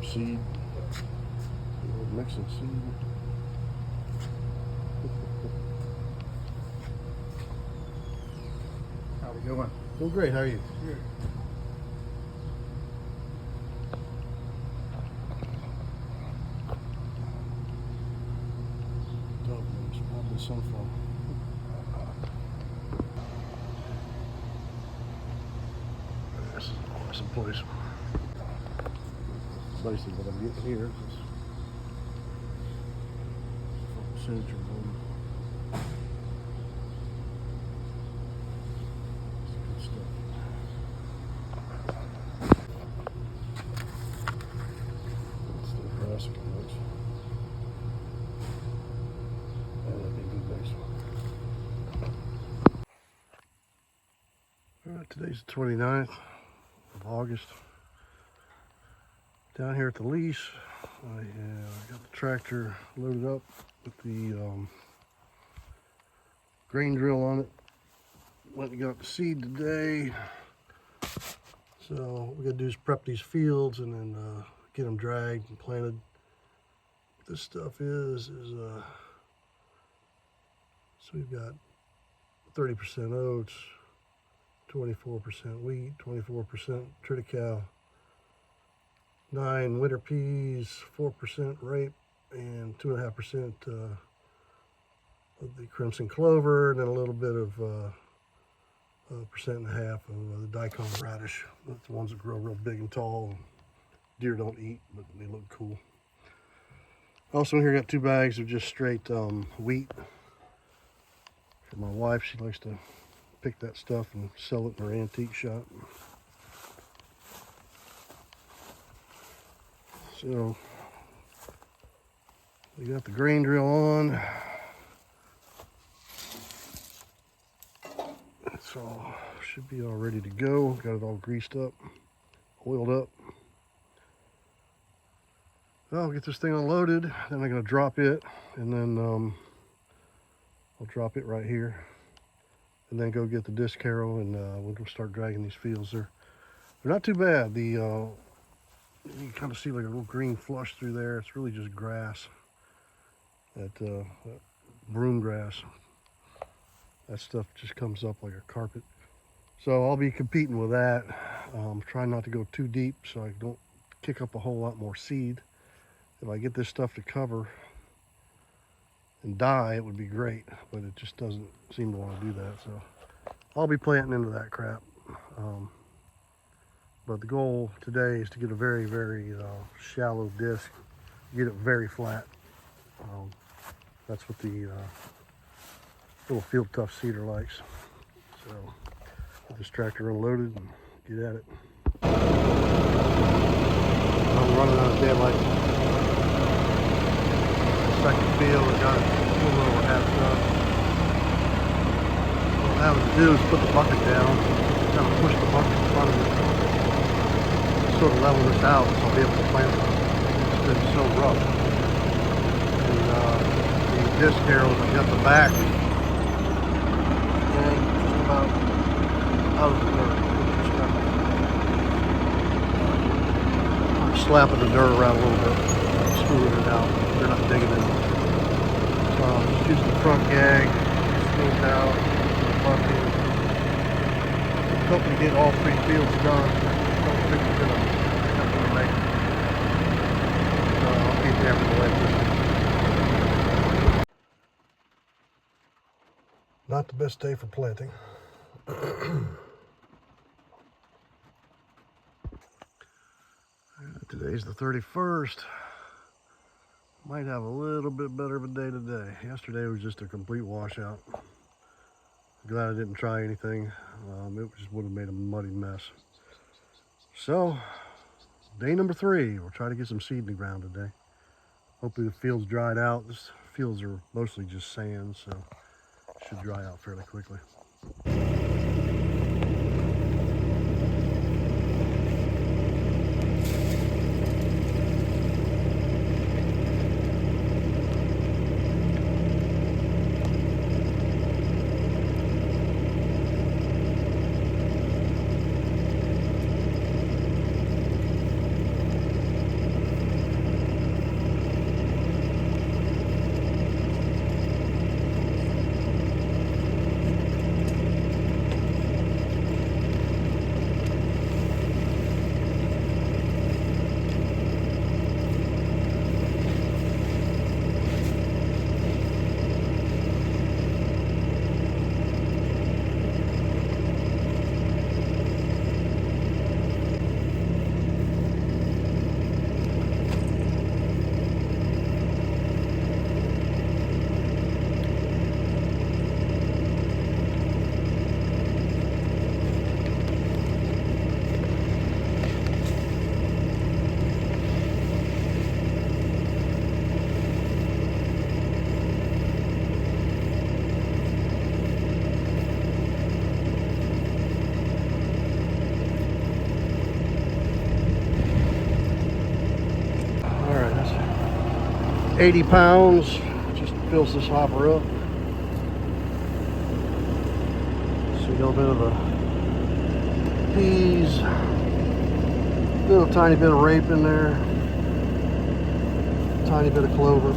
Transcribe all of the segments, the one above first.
seed. Mixing seed. How we doing? Doing great. How are you? Good. It's probably sunflower. This is an awesome place. Basically what I'm getting here is signature bloom. Good stuff. It's still brassica mix. And that'd be a good mix. Alright, today's the 29th of August. Down here at the lease, I got the tractor loaded up with the grain drill on it. Went and got the seed today. So what we gotta do is prep these fields and then get them dragged and planted. What this stuff is so we've got 30% oats, 24% wheat, 24% triticale, 9 winter peas, 4% rape, and 2.5% of the crimson clover, and then a little bit of 1.5% of the daikon radish. That's the ones that grow real big and tall. And deer don't eat, but they look cool. Also in here, I got 2 bags of just straight wheat. For my wife, she likes to pick that stuff and sell it in her antique shop. So we got the grain drill on. So should be all ready to go. Got it all greased up, oiled up. So I'll get this thing unloaded. Then I'm gonna drop it, and then I'll drop it right here, and then go get the disc harrow, and we'll start dragging these fields. They're not too bad. You kind of see like a little green flush through there. It's really just grass, that broom grass. That stuff just comes up like a carpet. So I'll be competing with that. Trying not to go too deep so I don't kick up a whole lot more seed. If I get this stuff to cover and die, it would be great, but it just doesn't seem to want to do that. So I'll be planting into that crap. But the goal today is to get a very, very shallow disc, get it very flat. That's what the little field tough seeder likes. So get this tractor unloaded and get at it. I'm running out of daylight. Second field, I got it a little over half done. What I'm having to do is put the bucket down, kind of push the bucket in front of it. Sort of level this out so I'll be able to plant it. It's been so rough. And the disc harrows have got the back and just about out of the dirt. I'm slapping the dirt around a little bit, smoothing it out. They're not digging in. So I'm just using the front gag, smooth it out, bucket. I'm hoping to get all 3 fields done. I'll keep there for the lake. Not the best day for planting. Today's the 31st. Might have a little bit better of a day today. Yesterday was just a complete washout. Glad I didn't try anything. It just would have made a muddy mess. So, day number 3, we'll try to get some seed in the ground today. Hopefully the field's dried out. These fields are mostly just sand, so it should dry out fairly quickly. 80 pounds, just fills this hopper up. So you got a bit of the peas, little tiny bit of rape in there, tiny bit of clover.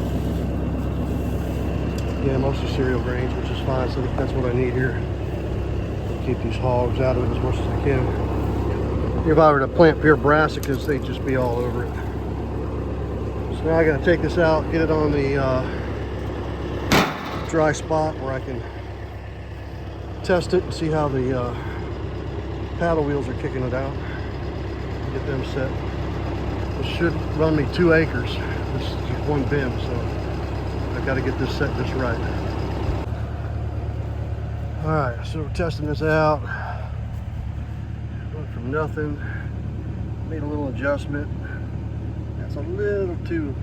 Yeah, mostly cereal grains, which is fine. So I think that's what I need here. Keep these hogs out of it as much as I can. If I were to plant pure brassicas, they'd just be all over it. So now I gotta take this out, get it on the dry spot where I can test it and see how the paddle wheels are kicking it out. Get them set. This should run me 2 acres. This is just one bin, so I gotta get this set just right. All right, so we're testing this out. Went from nothing, made a little adjustment. That's a little too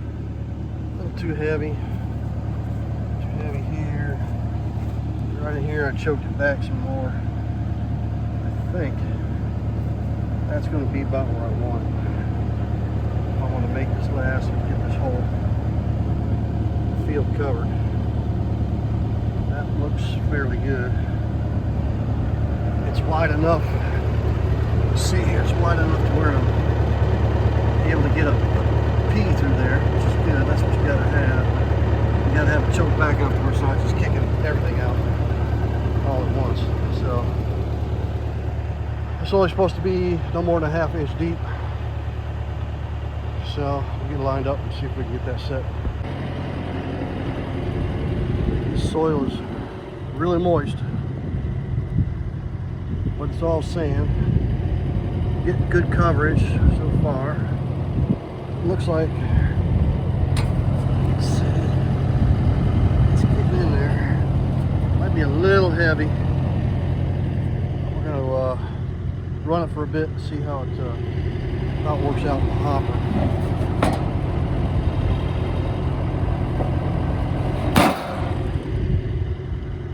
heavy. Too heavy here. Right in here, I choked it back some more. I think that's going to be about where I want it. I want to make this last and get this whole field covered. That looks fairly good. It's wide enough. See here, it's wide enough to where I'm able to get a pea through there, which is good. That's what you gotta have. You gotta have it choked back up to where it's not just kicking everything out all at once. So it's only supposed to be no more than a ½ inch deep. So we'll get lined up and see if we can get that set. This soil is really moist, but it's all sand. Getting good coverage so far. Looks like, let's see, it's getting in there. Might be a little heavy. We're gonna run it for a bit and see how it works out in the hopper.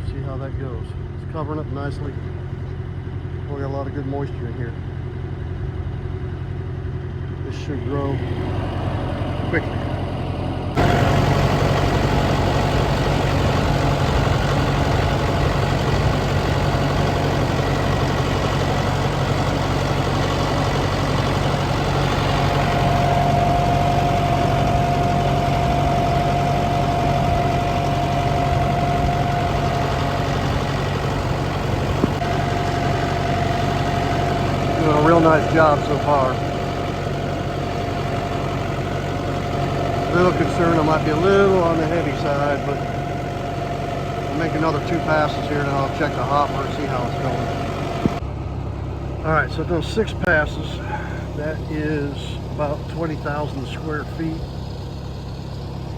See how that goes. It's covering up nicely. We got a lot of good moisture in here. This should grow quickly. Doing a real nice job so far. A little concerned I might be a little on the heavy side, but I'll make another 2 passes here and then I'll check the hopper and see how it's going. All right, so I've done 6 passes. That is about 20,000 square feet.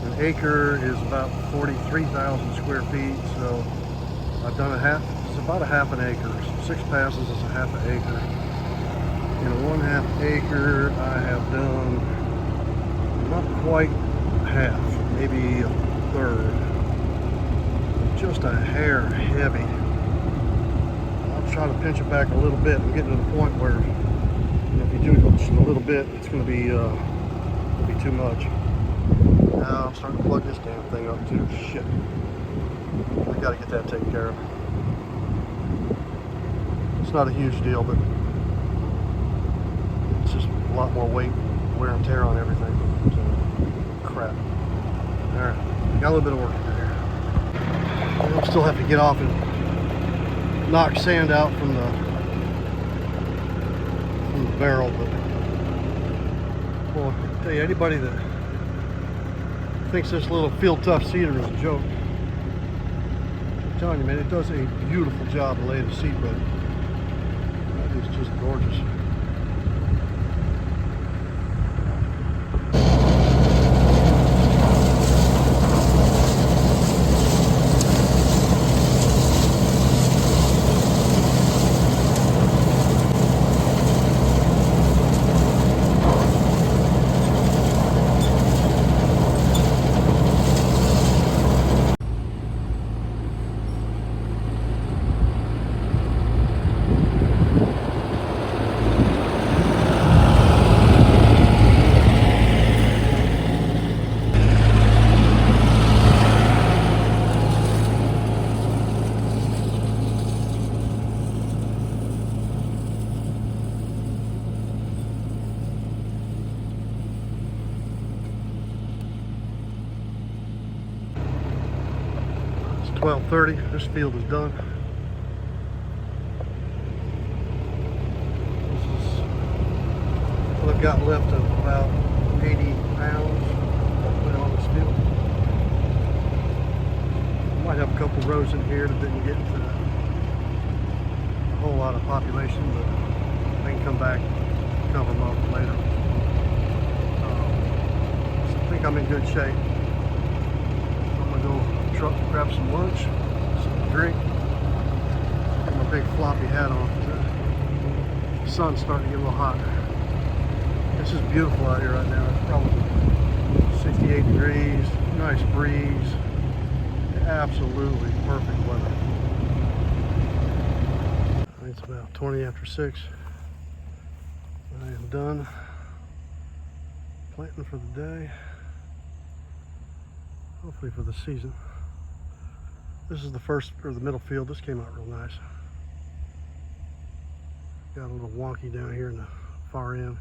An acre is about 43,000 square feet, so I've done it's about a ½ an acre. So 6 passes is a ½ an acre. In a 1/2 acre, I have done not quite half, maybe a third. Just a hair heavy. I'll try to pinch it back a little bit. I'm getting to the point where if you do just a little bit, it's going to be too much. Now I'm starting to plug this damn thing up too. Shit. I got to get that taken care of. It's not a huge deal, but it's just a lot more weight, wear and tear on everything. So, crap. Alright, got a little bit of work to do here. I'll still have to get off and knock sand out from the barrel, but well, I'll tell you, anybody that thinks this little field tough cedar is a joke, I'm telling you, man, it does a beautiful job of laying the seed bed. That is just gorgeous. 12:30. This field is done. This is what I've got left of about 80 pounds on this field. Might have a couple rows in here that didn't get a whole lot of population, but I can come back and cover them up later. So I think I'm in good shape. I'm gonna go truck grab some lunch, some drink, get my big floppy hat on. The sun's starting to get a little hot. This is beautiful out here right now. It's probably 68 degrees, nice breeze, absolutely perfect weather. It's about 20 after 6. I am done planting for the day, hopefully for the season. This is the first, or the middle field. This came out real nice. Got a little wonky down here in the far end,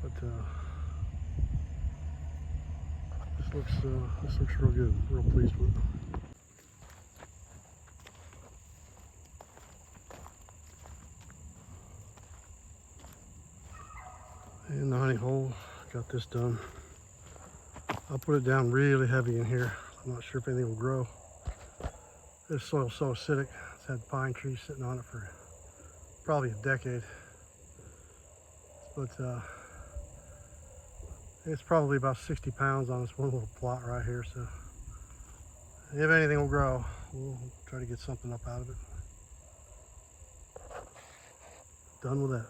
but this looks real good. Real pleased with it. And the honey hole, got this done. I'll put it down really heavy in here. I'm not sure if anything will grow. This soil's so acidic. It's had pine trees sitting on it for probably a decade. But it's probably about 60 pounds on this one little plot right here. So if anything will grow, we'll try to get something up out of it. Done with that.